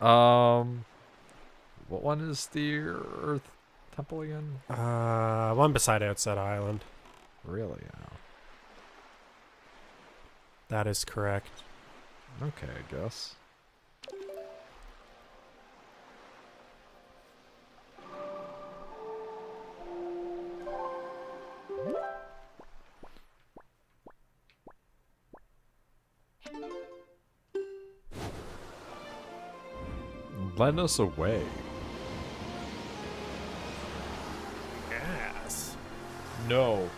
What one is the Earth Temple again? One beside Outset Island. Really? Yeah. That is correct. Okay, I guess. Lend us away. Yes. No.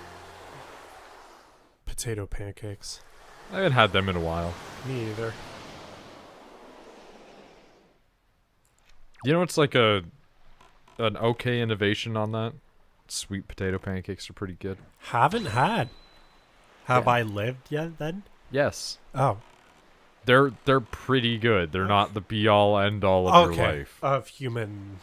Potato pancakes. I haven't had them in a while. Me either. You know what's like an okay innovation on that? Sweet potato pancakes are pretty good. Haven't had. Have Yeah. I lived yet then? Yes. Oh. They're pretty good. They're not the be all end all of your life. Of human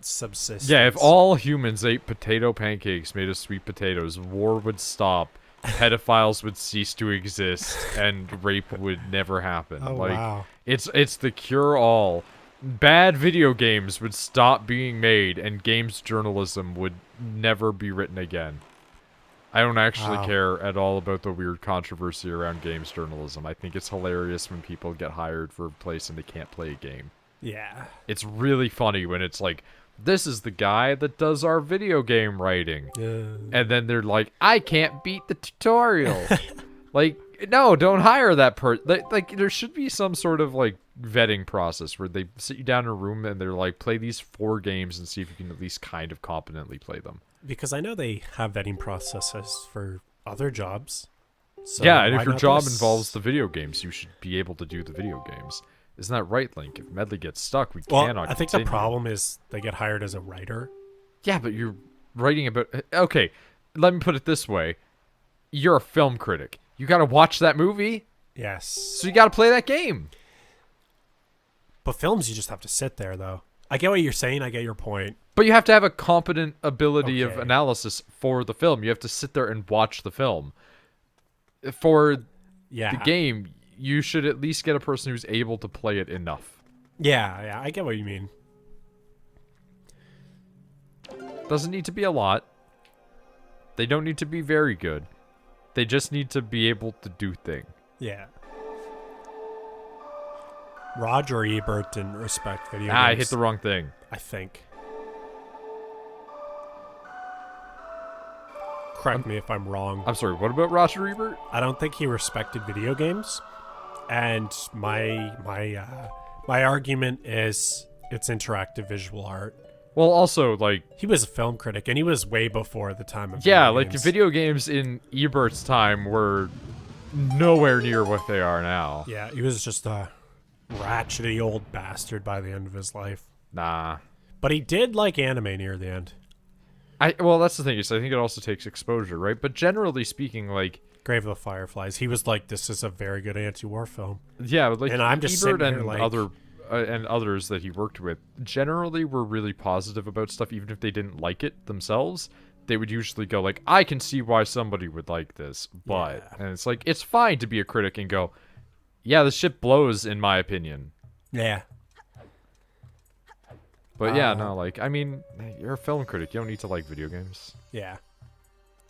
subsistence. Yeah, if all humans ate potato pancakes made of sweet potatoes, war would stop, pedophiles would cease to exist, and rape would never happen. Oh, like wow. it's the cure all. Bad video games would stop being made and games journalism would never be written again. I don't actually Wow. care at all about the weird controversy around games journalism. I think it's hilarious when people get hired for a place and they can't play a game. Yeah. It's really funny when it's like, this is the guy that does our video game writing. And then they're like, I can't beat the tutorial. Like, no, don't hire that person. Like, there should be some sort of, like, vetting process where they sit you down in a room and they're like, play these 4 games and see if you can at least kind of competently play them. Because I know they have vetting processes for other jobs. So yeah, and why if your not job this? involves the video games, you should be able to do the video games. Isn't that right, Link? If Medley gets stuck, we Well, cannot I think continue. the problem is they get hired as a writer. Yeah, but you're writing about... Okay, let me put it this way. You're a film critic. You gotta watch that movie, Yes. so you gotta play that game. But films, you just have to sit there, though. I get what you're saying. I get your point. But you have to have a competent ability of Okay. analysis for the film. You have to sit there and watch the film. For Yeah. the game, you should at least get a person who's able to play it enough. Yeah, I get what you mean. Doesn't need to be a lot. They don't need to be very good. They just need to be able to do things. Yeah. Roger Ebert didn't respect video games. I hit the wrong thing. I think. Correct me if I'm wrong. I'm sorry, what about Roger Ebert? I don't think he respected video games. And my argument is it's interactive visual art. Well, also, like... He was a film critic, and he was way before the time of Yeah, video like, games. video games in Ebert's time were nowhere near what they are now. Yeah, he was just a ratchety old bastard by the end of his life. Nah. But he did like anime near the end. Well, that's the thing, is I think it also takes exposure, right? But generally speaking, like... Grave of the Fireflies. He was like, this is a very good anti-war film. Yeah, like, And I'm just Ebert sitting and here like- and others that he worked with generally were really positive about stuff, even if they didn't like it themselves. They would usually go like, I can see why somebody would like this, but... Yeah. And it's like, it's fine to be a critic and go, yeah, this shit blows, in my opinion. Yeah. But yeah, no, like, I mean, you're a film critic. You don't need to like video games. Yeah.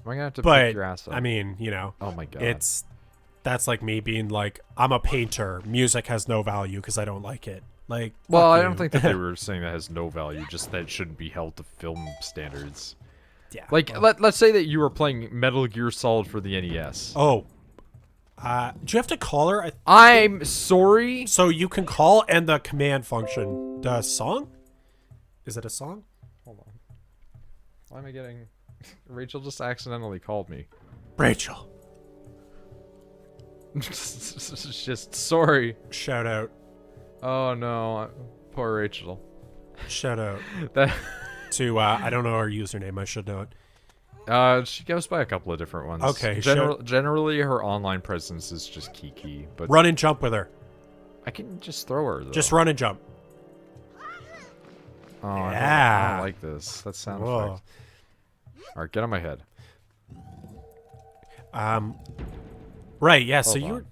Am I gonna have to But, pick your ass up? I mean, you know, oh my god. that's like me being like, I'm a painter. Music has no value because I don't like it. Like, Well, fuck I you. don't think that they were saying that has no value, just that it shouldn't be held to film standards. Yeah. Like, well- let's say that you were playing Metal Gear Solid for the NES. Oh. Do you have to call her? I'm sorry? So you can call and the command function. The song? Is it a song? Hold on. Why am I getting... Rachel just accidentally called me. Rachel. Just sorry. Shout out. Oh no, poor Rachel. Shout out That to, I don't know her username. I should know it. she goes by a couple of different ones. Okay, generally her online presence is just Kiki, but Run and jump with her. I can just throw her though. Just run and jump. Oh, I Yeah. don't like this. That sound Whoa. effect. All right, get on my head. Right, yeah, so Hold you on. were,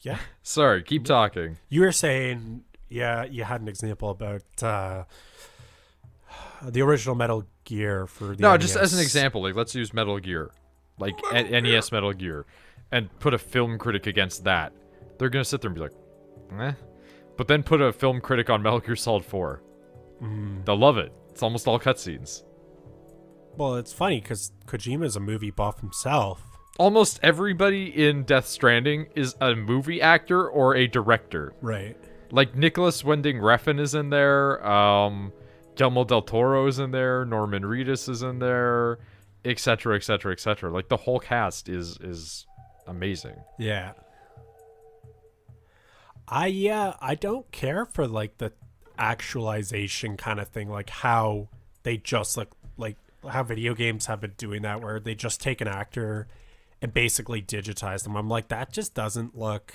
yeah, Sorry, keep talking. you were saying yeah, you had an example about the original Metal Gear for the No, NES. just as an example, like let's use Metal Gear, like NES Metal Gear, and put a film critic against that. They're gonna sit there and be like, eh. But then put a film critic on Metal Gear Solid 4. They'll love it. It's almost all cutscenes. Well, it's funny because Kojima's a movie buff himself. Almost everybody in Death Stranding is a movie actor or a director. Right. Like Nicholas Winding Refn is in there. Guillermo del Toro is in there. Norman Reedus is in there, etc., etc., etc. Like the whole cast is amazing. Yeah. I don't care for like the actualization kind of thing, like how they just look, like how video games have been doing that, where they just take an actor and basically digitize them. I'm like, that just doesn't look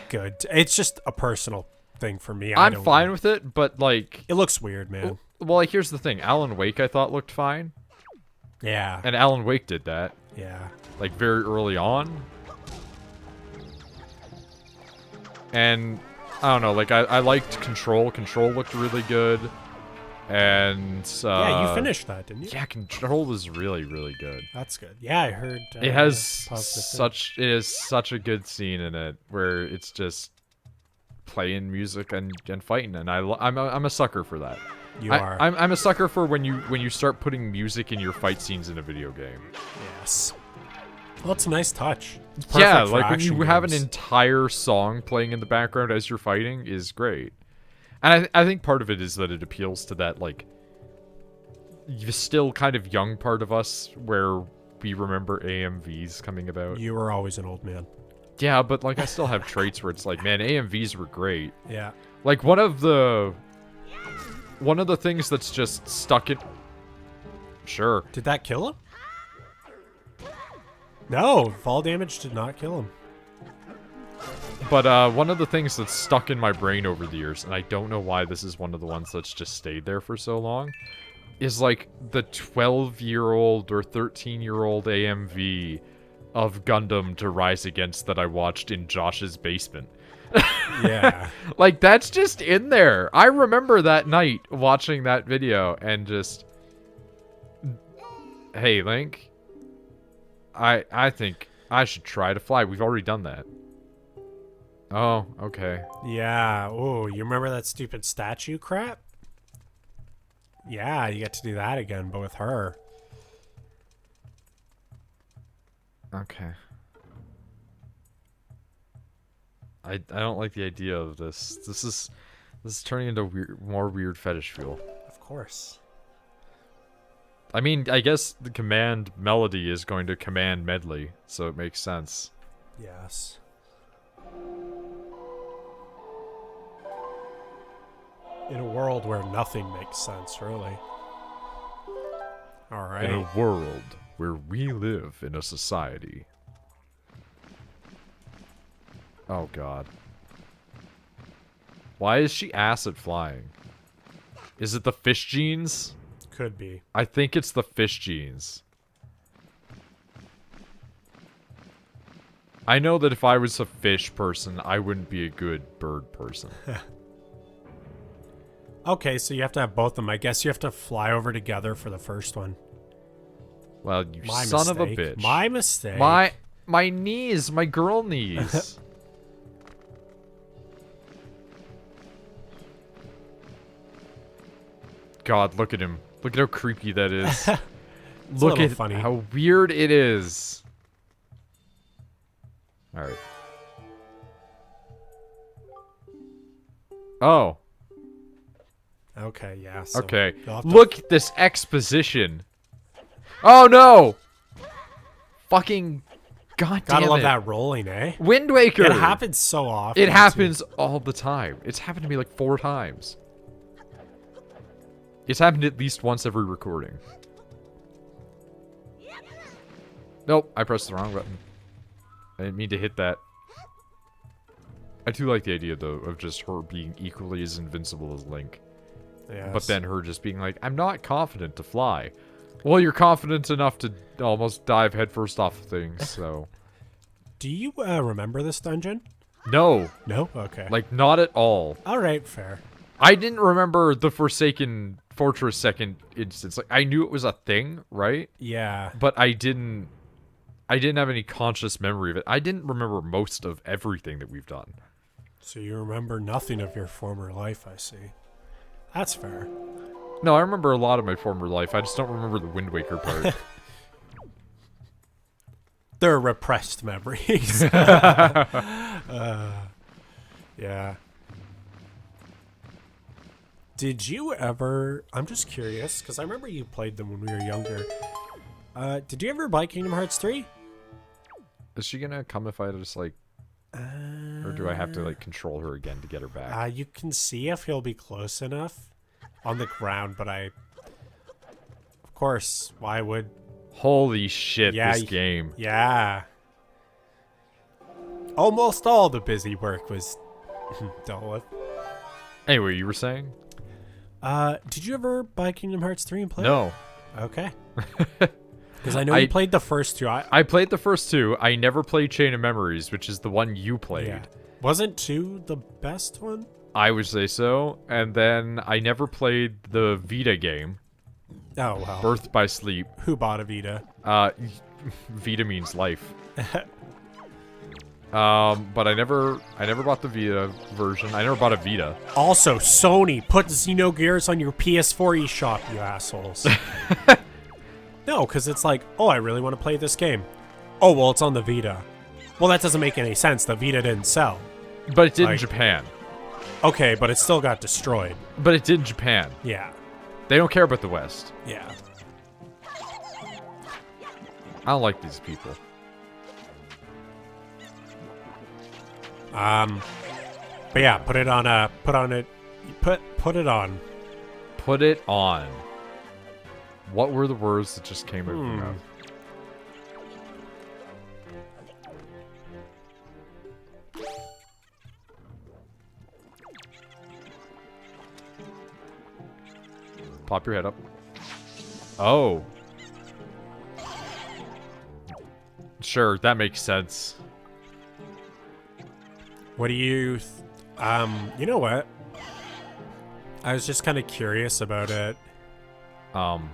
good. It's just a personal thing for me. I'm fine with it, but like it looks weird, man. Well, like here's the thing. Alan Wake I thought looked fine. Yeah. And Alan Wake did that. Yeah. Like very early on. And I don't know, like I liked Control. Control looked really good. And yeah, you finished that, didn't you? Yeah, Control was really, really good. That's good. Yeah, I heard it has such a good scene in it where it's just playing music and fighting, and I'm a sucker for that. You are. I'm a sucker for when you start putting music in your fight scenes in a video game. Yes. Well, it's a nice touch. Yeah, like when you have an entire song playing in the background as you're fighting is great. And I think part of it is that it appeals to that, like, still kind of young part of us where we remember AMVs coming about. You were always an old man. Yeah, but, like, I still have traits where it's like, man, AMVs were great. Yeah. Like, one of the things that's just stuck in... Sure. Did that kill him? No, fall damage did not kill him. But one of the things that's stuck in my brain over the years, and I don't know why this is one of the ones that's just stayed there for so long, is like the 12-year-old or 13-year-old AMV of Gundam to Rise Against that I watched in Josh's basement. Yeah. Like, that's just in there. I remember that night watching that video and just... Hey, Link. I think I should try to fly. We've already done that. Oh, okay. Yeah. Oh, you remember that stupid statue crap? Yeah, you get to do that again, but with her. Okay. I don't like the idea of this. This is turning into more weird fetish fuel. Of course. I mean, I guess the command melody is going to command medley, so it makes sense. Yes. In a world where nothing makes sense, really. All right. In a world where we live in a society. Oh, God. Why is she ass at flying? Is it the fish genes? Could be. I think it's the fish genes. I know that if I was a fish person, I wouldn't be a good bird person. Okay, so you have to have both of them. I guess you have to fly over together for the first one. Well, you My son mistake. of a bitch. My mistake. My knees, my girl knees. God, look at him. Look at how creepy that is. Look at funny. how weird it is. All right. Oh. Okay, yeah. So Okay. you'll have to- Look at this exposition. Oh no! Fucking God damn Gotta love it. that rolling, eh? Wind Waker. It happens so often. It happens all the time. It's happened to me like 4 times. It's happened at least once every recording. Nope, I pressed the wrong button. I didn't mean to hit that. I do like the idea, though, of just her being equally as invincible as Link. Yes. But then her just being like, I'm not confident to fly. Well, you're confident enough to almost dive headfirst off of things, so... Do you remember this dungeon? No, No? Okay. like not at all. All right, fair. I didn't remember the Forsaken Fortress second instance. Like I knew it was a thing, right? Yeah. But I didn't have any conscious memory of it. I didn't remember most of everything that we've done. So you remember nothing of your former life, I see. That's fair. No, I remember a lot of my former life. I just don't remember the Wind Waker part. They're repressed memories. Yeah. Did you ever... I'm just curious, because I remember you played them when we were younger. Did you ever buy Kingdom Hearts 3? Is she gonna come if I just, like... or do I have to, like, control her again to get her back? You can see if he'll be close enough on the ground, but I... Of course, why would... Holy shit, Yeah, this game. Yeah. Almost all the busy work was dealt with. Anyway, you were saying? Did you ever buy Kingdom Hearts 3 and play it? No. Okay. Because I know you played the first two. I played the first two. I never played Chain of Memories, which is the one you played. Yeah. Wasn't 2 the best one? I would say so. And then I never played the Vita game, Oh, well. Birth by Sleep. Who bought a Vita? Vita means life. But I never bought the Vita version. I never bought a Vita. Also, Sony, put Xenogears on your PS4 eShop, you assholes. No, because it's like, oh, I really want to play this game. Oh, well, it's on the Vita. Well, that doesn't make any sense. The Vita didn't sell. But it did in Like- Japan. Okay, but it still got destroyed. But it did in Japan. Yeah. They don't care about the West. Yeah. I don't like these people. But yeah, put it on. Put it on. Put it on. What were the words that just came out of your mouth? Pop your head up. Oh. Sure, that makes sense. What do you? You know what? I was just kind of curious about it. Alright,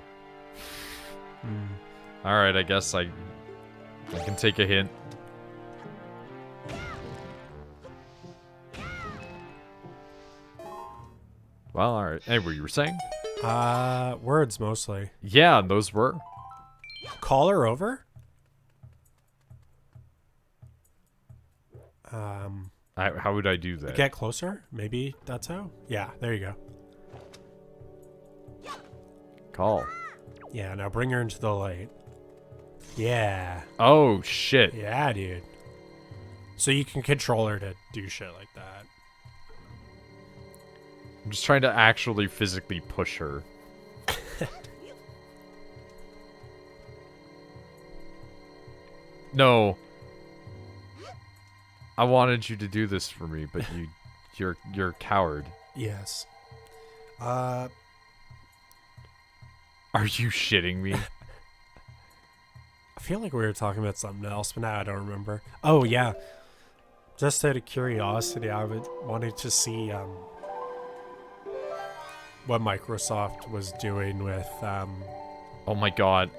I guess I can take a hint. Well, alright. Anyway, you were saying? Words mostly. Yeah, those were. Call her over? How would I do that? Get closer? Maybe that's how? Yeah, there you go. Call. Yeah, now bring her into the light. Yeah. Oh, shit. Yeah, dude. So you can control her to do shit like that. I'm just trying to actually physically push her. No. I wanted you to do this for me, but you're a coward. Yes. Are you shitting me? I feel like we were talking about something else, but now I don't remember. Oh, yeah. Just out of curiosity, I wanted to see what Microsoft was doing with Oh my god.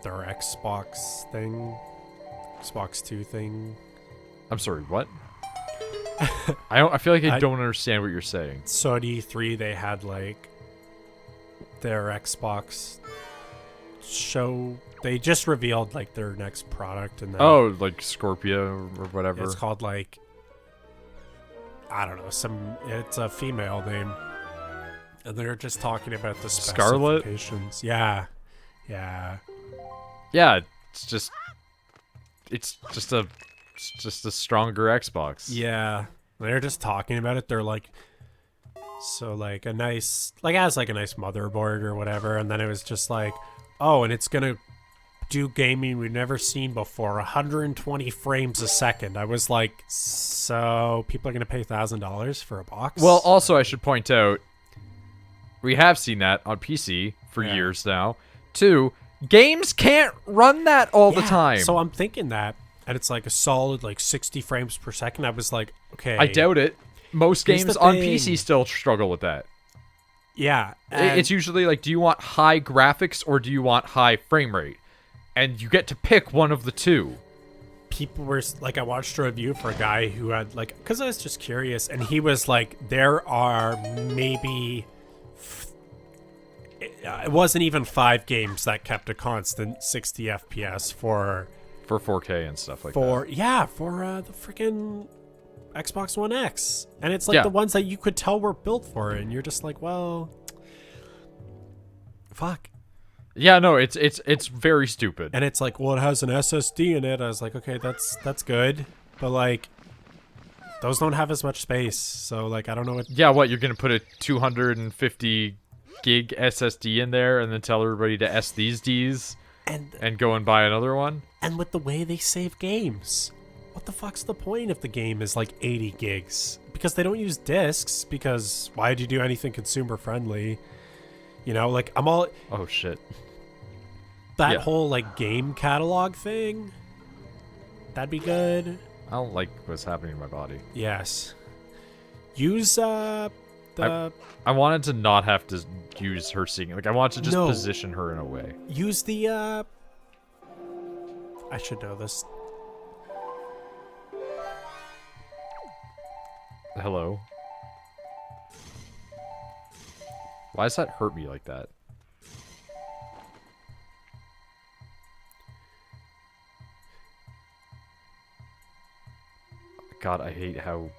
their Xbox thing, Xbox 2 thing. I'm sorry, what? I feel like I don't understand what you're saying. So at E3 they had like their Xbox show. They just revealed like their next product, and then Oh, like Scorpio or whatever. it's called like, I don't know, it's a female name, and they're just talking about the Scarlet? specifications. Yeah. Yeah, it's just a stronger Xbox. Yeah, they're just talking about it. They're like, so like a nice, like has like a nice motherboard or whatever, and then it was just like, oh, and it's gonna do gaming we've never seen before, 120 frames a second. I was like, so people are gonna pay $1,000 for a box? Well, also I should point out, we have seen that on PC for Yeah. years now. 2, games can't run that all the Yeah, time. So I'm thinking that, and it's like a solid like 60 frames per second. I was like, okay. I doubt it. Most Here's games the on thing. PC still struggle with that. Yeah. It's usually like, do you want high graphics or do you want high frame rate? And you get to pick one of the two. People were like, I watched a review for a guy who had like, because I was just curious, and he was like, there are maybe it wasn't even 5 games that kept a constant 60 FPS for 4K and stuff like that. for the freaking Xbox One X, and it's like the ones that you could tell were built for it, and you're just like, well, fuck. Yeah, no, it's very stupid. And it's like, well, it has an SSD in it. I was like, okay, that's good, but like, those don't have as much space, so like, I don't know what. Yeah, what, you're gonna put a 250 gig SSD in there and then tell everybody to S these Ds and go and buy another one? And with the way they save games, what the fuck's the point if the game is like 80 gigs? Because they don't use discs, because why'd you do anything consumer friendly? You know, like, I'm all... Oh, shit. That whole, like, game catalog thing, that'd be good. I don't like what's happening in my body. Yes. Use, the... I wanted to not have to use her singing. Like, I wanted to just position her in a way. Use the, I should know this. Hello? Why does that hurt me like that? God, I hate how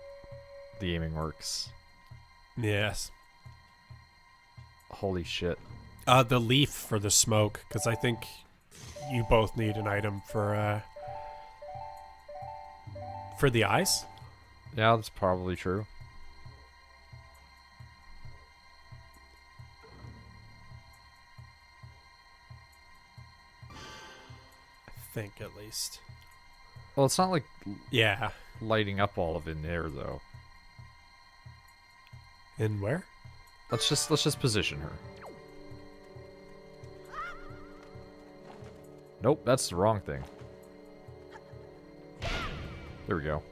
the aiming works. Yes. Holy shit. The leaf for the smoke, because I think you both need an item for the eyes. Yeah, that's probably true. I think, at least. Well, it's not like Yeah. lighting up all of it in there, though. In where? Let's just position her. Nope, that's the wrong thing. There we go.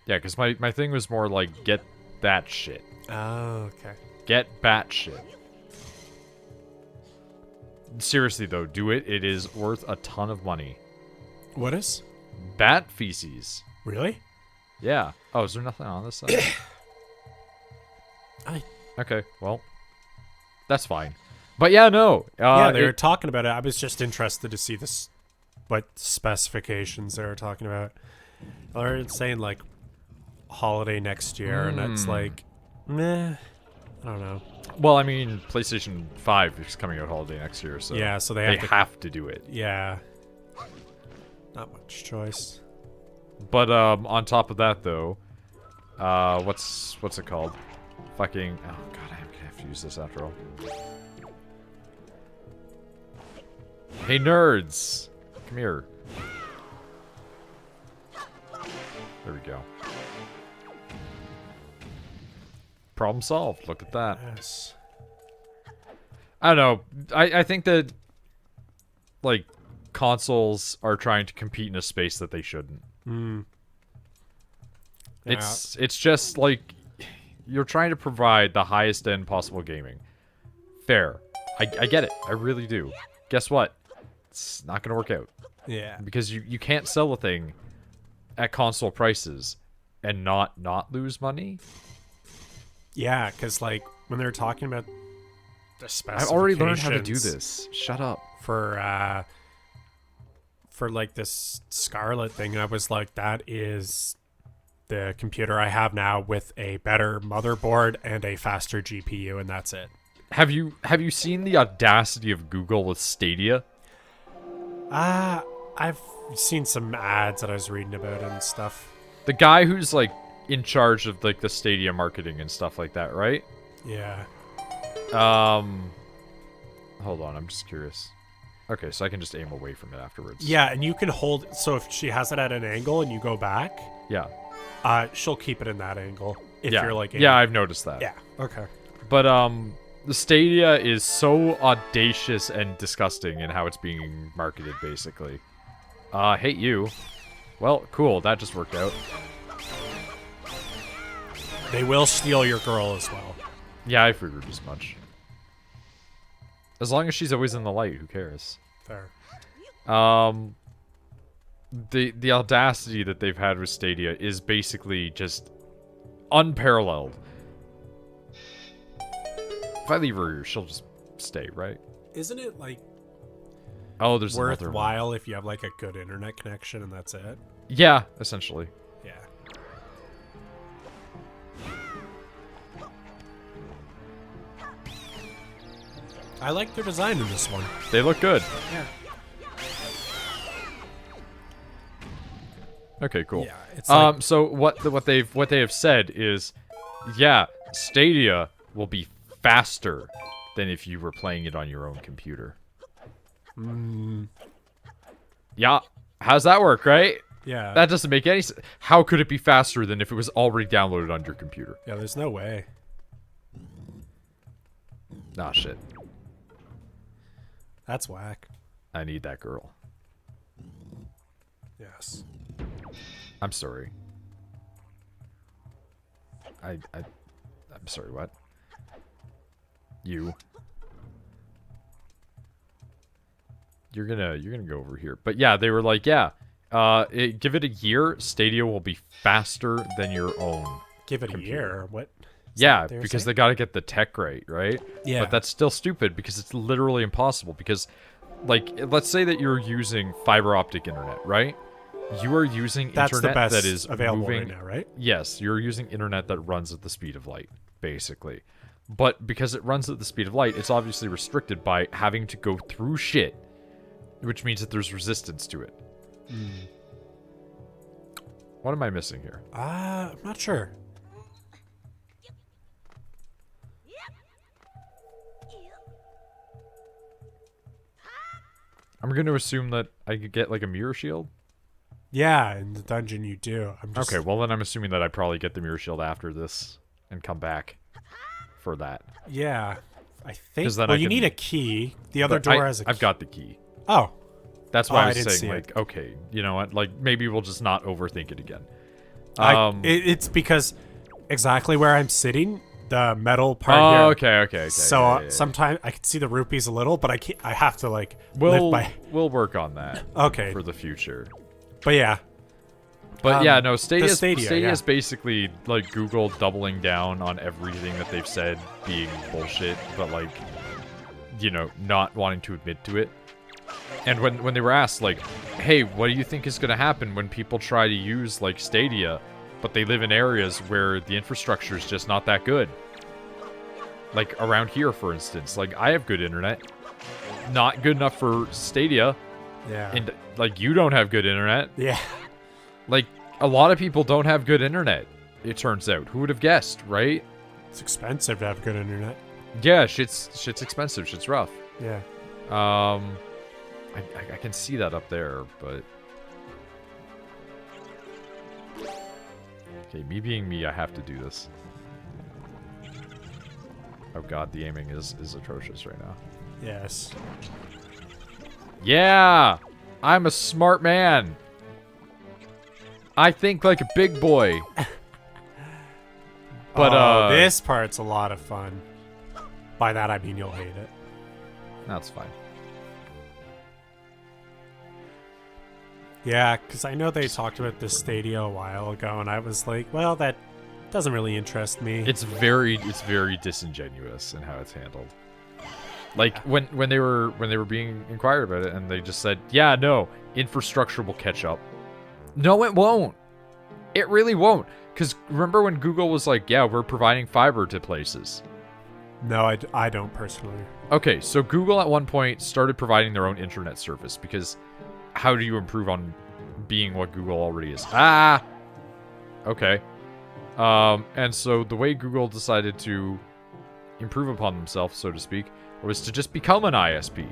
Yeah, because my thing was more like, get that shit. Oh, okay. Get bat shit. Seriously, though, do it. It is worth a ton of money. What is? Bat feces. Really? Yeah. Oh, is there nothing on this side? Okay, well, that's fine. But yeah, no. Yeah, they were talking about it. I was just interested to see this, what specifications they were talking about. They're saying like holiday next year, and it's like, meh. I don't know. Well, I mean, PlayStation 5 is coming out holiday next year, so yeah, so they have to do it. Yeah. Not much choice. But on top of that, though, what's it called? Fucking, oh god, I'm gonna have to use this after all. Hey nerds, come here. There we go. Problem solved. Look at that. Yes. I don't know. I think that, like, consoles are trying to compete in a space that they shouldn't. Yeah. It's just like you're trying to provide the highest end possible gaming. Fair. I get it. I really do. Guess what? It's not gonna work out. Yeah. Because you can't sell a thing at console prices and not lose money. Yeah, because like when they were talking about the specifications, I've already learned how to do this. Shut up. For like this Scarlet thing, I was like, that is the computer I have now with a better motherboard and a faster GPU, and that's it. Have you seen the audacity of Google with Stadia? I've seen some ads that I was reading about and stuff. The guy who's like in charge of like the Stadia marketing and stuff like that, right? Yeah. Hold on, I'm just curious. Okay, so I can just aim away from it afterwards. Yeah, and you can hold, so if she has it at an angle and you go back, Yeah. She'll keep it in that angle if Yeah. you're like Yeah, I've noticed that. Yeah. Okay. But The Stadia is so audacious and disgusting in how it's being marketed, basically. Hate you. Well, cool. That just worked out. They will steal your girl as well. Yeah, I figured as much. As long as she's always in the light, who cares? Fair. The audacity that they've had with Stadia is basically just unparalleled. If I leave her here, she'll just stay, right? Isn't it like Oh, there's another one. worthwhile if you have like a good internet connection and that's it? Yeah, essentially. Yeah. I like their design in this one. They look good. Yeah. Okay, cool. Yeah, it's like, so what they have said is, yeah, Stadia will be faster than if you were playing it on your own computer. Yeah, how's that work, right? yeah. That doesn't make any sense. How could it be faster than if it was already downloaded on your computer? Yeah, there's no way. Nah, shit. That's whack. I need that girl. Yes. I'm sorry. I'm sorry, what? You. You're gonna go over here. But yeah, they were like, yeah, give it a year, Stadia will be faster than your own. Give it computer. a year. What? Yeah, because they gotta get the tech right, right? Yeah. But that's still stupid because it's literally impossible because, like, let's say that you're using fiber optic internet, right? You are using That's internet the best that is available moving. right now, right? Yes, you're using internet that runs at the speed of light, basically. But because it runs at the speed of light, it's obviously restricted by having to go through shit, which means that there's resistance to it. What am I missing here? I'm not sure. I'm going to assume that I could get like a mirror shield. Yeah, in the dungeon you do. I'm just, Okay, well then I'm assuming that I probably get the mirror shield after this and come back for that. Yeah, I think. 'Cause then Well, I you can- need a key. The other But door has a key. I've got the key. Oh, That's why Oh, I I was didn't see saying, it. like, okay, you know what? Like, maybe we'll just not overthink it again. it's because exactly where I'm sitting, the metal part here. Okay. So yeah. sometimes I can see the rupees a little, but I can't. I have to like We'll lift my. we'll work on that Okay, for the future. but yeah, But yeah, no, Stadia Stadia, is basically like Google doubling down on everything that they've said being bullshit, but like, you know, not wanting to admit to it. And when they were asked, like, hey, what do you think is going to happen when people try to use, like, Stadia, but they live in areas where the infrastructure is just not that good? Like, around here, for instance. Like, I have good internet. Not good enough for Stadia. yeah, And, like, you don't have good internet. yeah. Like, a lot of people don't have good internet, it turns out. Who would have guessed, right? It's expensive to have good internet. Yeah, shit's expensive. Shit's rough. Yeah. I can see that up there, but... Okay, me being me, I have to do this. Oh god, the aiming is atrocious right now. Yes. Yeah! I'm a smart man! I think like a big boy. But, this part's a lot of fun. By that I mean you'll hate it. That's fine. Yeah, because I know they talked about this Stadia a while ago, and I was like, well, that doesn't really interest me. It's very disingenuous in how it's handled. Like when they were being inquired about it, and they just said, "Yeah, no, infrastructure will catch up." No, it won't. It really won't. Because remember when Google was like, "Yeah, we're providing fiber to places." No, I don't personally. Okay, so Google at one point started providing their own internet service because how do you improve on being what Google already is? Ah. Okay. And so the way Google decided to improve upon themselves, so to speak, was to just become an ISP.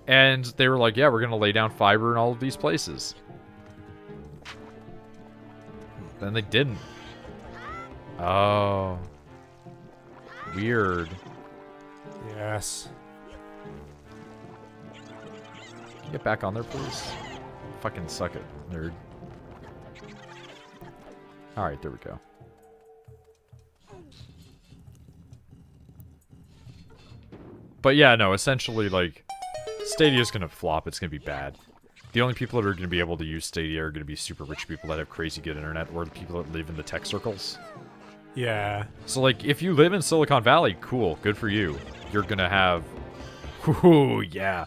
And they were like, yeah, we're going to lay down fiber in all of these places. Then they didn't. Oh. Weird. Yes. Can you get back on there, please? Fucking suck it, nerd. Alright, there we go. But yeah, no, essentially, like, Stadia's gonna flop. It's gonna be bad. The only people that are gonna be able to use Stadia are gonna be super rich people that have crazy good internet, or the people that live in the tech circles. Yeah. So, like, if you live in Silicon Valley, cool, good for you. You're gonna have, whoo, yeah,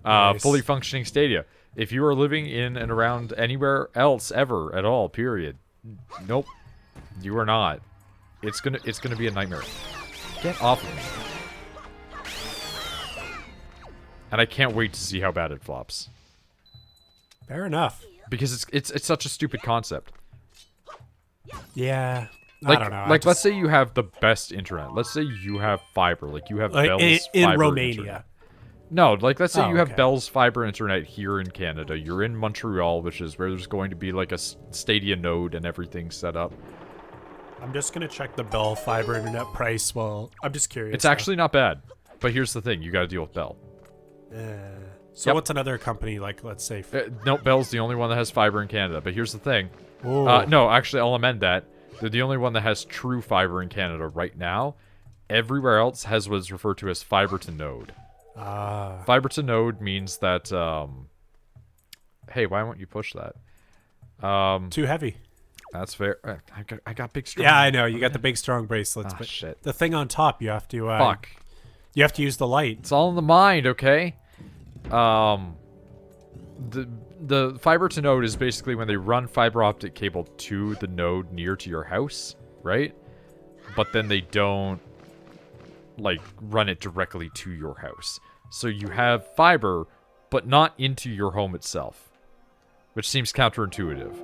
Nice. fully functioning Stadia. If you are living in and around anywhere else ever at all, period, nope, you are not. It's gonna be a nightmare. Get off of me. And I can't wait to see how bad it flops. Fair enough. Because it's such a stupid concept. Yeah. Like, I don't know. Like, let's say you have the best internet. Let's say you have fiber. Like, you have like Bell's in fiber Romania. internet. No, like, let's say you have okay. Bell's fiber internet here in Canada. You're in Montreal, which is where there's going to be, like, a Stadia node and everything set up. I'm just going to check the Bell fiber internet price. Well, I'm just curious. It's actually not bad. But here's the thing. You got to deal with Bell. So what's another company, like, let's say... No, Bell's the only one that has fiber in Canada. But here's the thing. Ooh. No, actually, I'll amend that. They're the only one that has true fiber in Canada right now. Everywhere else has what is referred to as fiber to node. Fiber to node means that, hey, why won't you push that? Too heavy. That's fair. I got big strong. Yeah, I know. You got the big, strong bracelets. But shit. the thing on top, you have to... Fuck. You have to use the light. It's all in the mind, okay? The fiber to node is basically when they run fiber optic cable to the node near to your house, right? But then they don't, like, run it directly to your house. So you have fiber, but not into your home itself, which seems counterintuitive.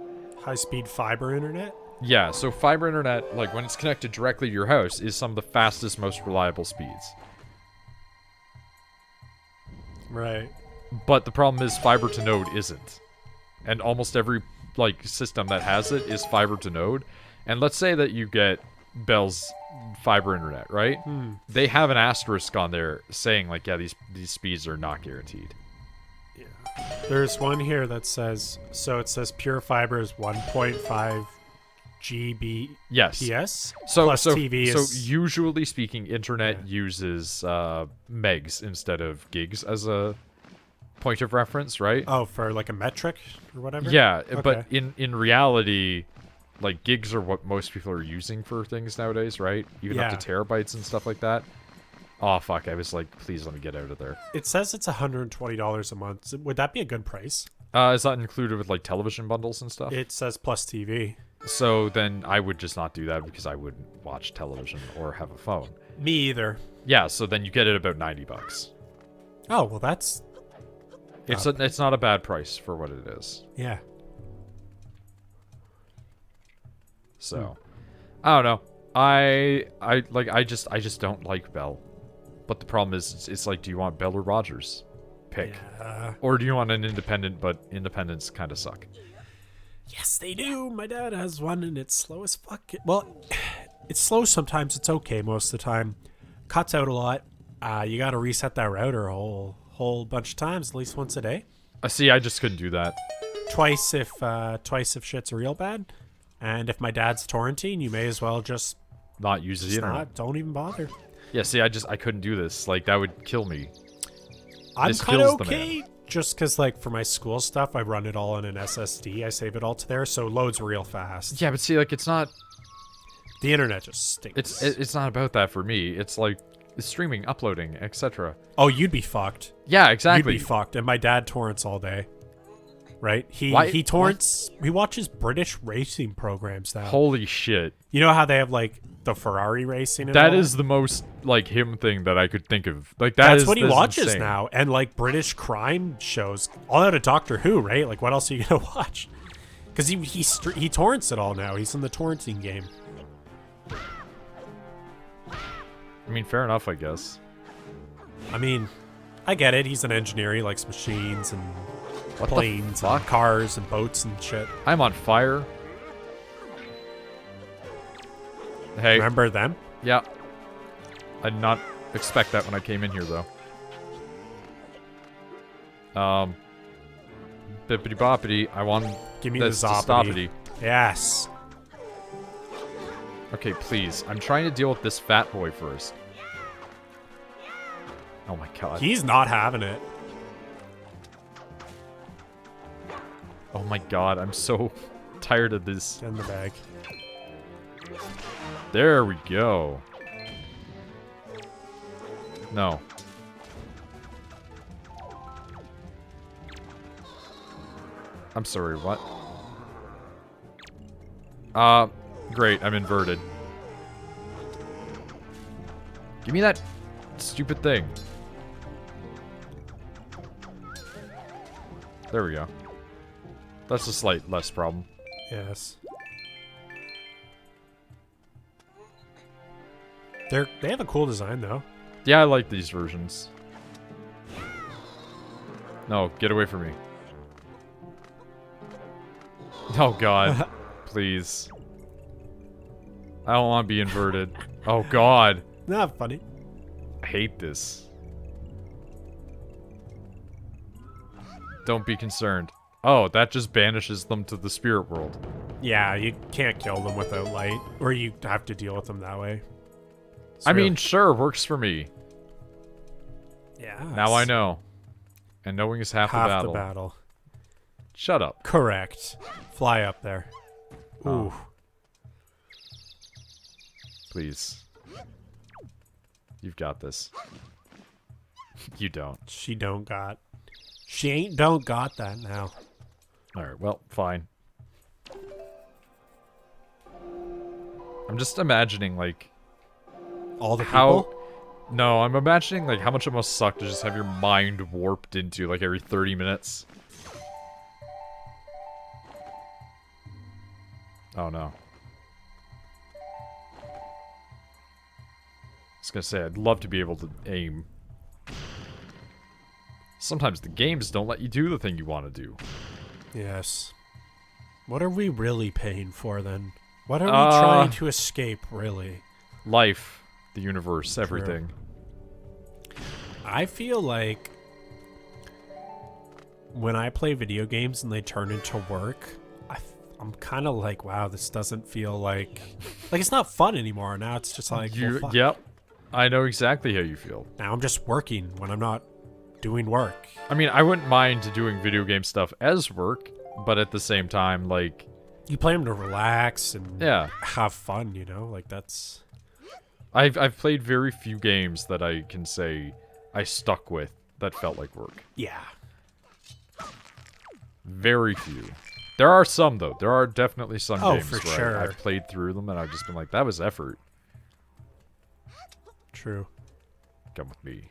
High-speed fiber internet? Yeah, so fiber internet, like, when it's connected directly to your house, is some of the fastest, most reliable speeds. Right. But the problem is fiber to node isn't. And almost every, like, system that has it is fiber to node. And let's say that you get Bell's fiber internet, right? They have an asterisk on there saying, like, yeah, these speeds are not guaranteed. Yeah. There's one here that says, so it says pure fiber is 1.5 GB Yes. PS. So plus TV so is... usually speaking, internet uses megs instead of gigs as a point of reference, right? Oh, for like a metric or whatever? Yeah, Okay. but in reality, like, gigs are what most people are using for things nowadays, right? Even up to terabytes and stuff like that. Oh, fuck, I was like, please let me get out of there. It says it's $120 a month. Would that be a good price? Is that included with, like, television bundles and stuff? It says plus TV. So then I would just not do that because I wouldn't watch television or have a phone. Me either. Yeah, so then you get it about $90. Oh, well, that's... It's not a bad price for what it is. Yeah. So, I don't know. I just don't like Bell. But the problem is, it's like, do you want Bell or Rogers? Pick. Yeah. Or do you want an independent, but independents kind of suck? Yes, they do. My dad has one, and it's slow as fuck. Well, it's slow sometimes. It's okay most of the time. Cuts out a lot. You got to reset that router a whole bunch of times, at least once a day. See, I just couldn't do that. Twice if shit's real bad. And if my dad's torrenting, you may as well just Not use the internet. don't even bother. Yeah, see, I couldn't do this. Like, that would kill me. I'm This kind of kills the okay, just because, like, for my school stuff, I run it all on an SSD. I save it all to there, so it loads real fast. Yeah, but see, like, it's not... The internet just stinks. It's not about that for me. It's like streaming, uploading, etc. Oh, you'd be fucked. Yeah, exactly. You'd be fucked. And my dad torrents all day. Right? Why- He torrents... He watches British racing programs now. Holy shit. You know how they have, like, the Ferrari racing and That all? is the most, like, him thing that I could think of. Like, That's what he that's watches insane. now. And, like, British crime shows. All out of Doctor Who, right? Like, what else are you going to watch? Because he torrents it all now. He's in the torrenting game. I mean, fair enough, I guess. I mean, I get it. He's an engineer. He likes machines and What the planes and fuck? cars and boats and shit. I'm on fire. Hey. Remember them? Yeah. I did not expect that when I came in here, though. Bippity boppity. I want Give me the this to zoppity. stoppity. Yes. Okay, please. I'm trying to deal with this fat boy first. Oh my god. He's not having it. Oh my god, I'm so tired of this. Get in the bag. There we go. No. I'm sorry, what? Great, I'm inverted. Give me that stupid thing. There we go. That's a slight less problem. Yes. They have a cool design though. Yeah, I like these versions. No, get away from me. Oh god. Please. I don't want to be inverted. Oh god. Not funny. I hate this. Don't be concerned. Oh, that just banishes them to the spirit world. Yeah, you can't kill them without light, or you have to deal with them that way. I mean, sure, works for me. yeah. Now I know. And knowing is half the battle. Shut up. Correct. Fly up there. Ooh. Oh. Please. You've got this. You don't. She don't got that now. Alright, well, fine. I'm just imagining, like... All the people? No, I'm imagining, like, how much it must suck to just have your mind warped into, like, every 30 minutes. Oh, no. I was gonna say, I'd love to be able to aim. Sometimes the games don't let you do the thing you want to do. Yes. What are we really paying for, then? What are we trying to escape, really? Life, the universe, everything. I feel like when I play video games and they turn into work, I'm kind of like, wow, this doesn't feel like it's not fun anymore. Now it's just like, well, fuck. Yep. I know exactly how you feel. Now I'm just working when I'm not doing work. I mean, I wouldn't mind doing video game stuff as work, but at the same time, like... You play them to relax and yeah, have fun, you know? Like, that's... I've played very few games that I can say I stuck with that felt like work. Yeah. Very few. There are some, though. There are definitely some games for where sure. I've played through them and I've just been like, that was effort. True. Come with me.